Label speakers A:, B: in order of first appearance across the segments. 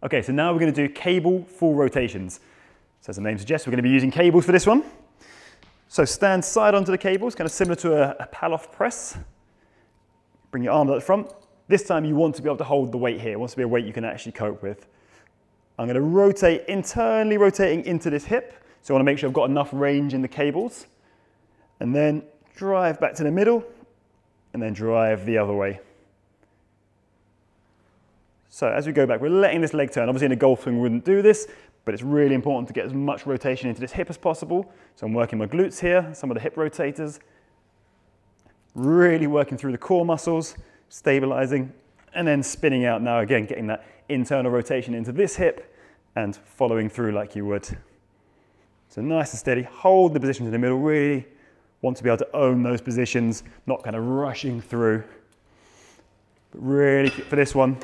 A: Okay, so now we're going to do cable full rotations. So as the name suggests, we're going to be using cables for this one. So stand side onto the cables, kind of similar to a pal-off press. Bring your arm at the front. This time you want to be able to hold the weight here. It wants to be a weight you can actually cope with. I'm going to rotate, internally rotating into this hip. So I want to make sure I've got enough range in the cables. And then drive back to the middle, and then drive the other way. So as we go back, we're letting this leg turn. Obviously in a golf swing we wouldn't do this, but it's really important to get as much rotation into this hip as possible. So I'm working my glutes here, some of the hip rotators. Really working through the core muscles, stabilizing, and then spinning out now again, getting that internal rotation into this hip and following through like you would. So nice and steady, hold the positions in the middle, really want to be able to own those positions, not kind of rushing through. But really, for this one,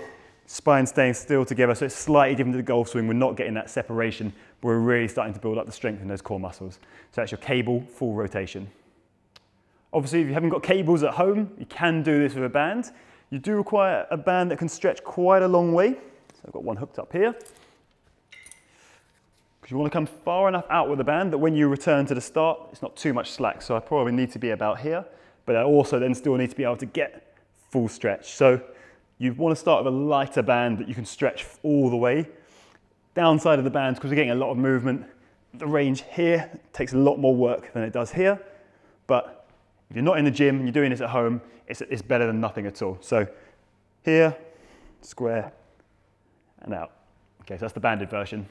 A: spine staying still together, so it's slightly different to the golf swing. We're not getting that separation, but we're really starting to build up the strength in those core muscles. So that's your cable full rotation. Obviously, if you haven't got cables at home, you can do this with a band. You do require a band that can stretch quite a long way. So I've got one hooked up here. Because you want to come far enough out with the band that when you return to the start, it's not too much slack. So I probably need to be about here, but I also then still need to be able to get full stretch. So you want to start with a lighter band that you can stretch all the way. Downside of the bands, because we're getting a lot of movement, the range here takes a lot more work than it does here. But if you're not in the gym and you're doing this at home, it's better than nothing at all. So here, square, and out. Okay, so that's the banded version.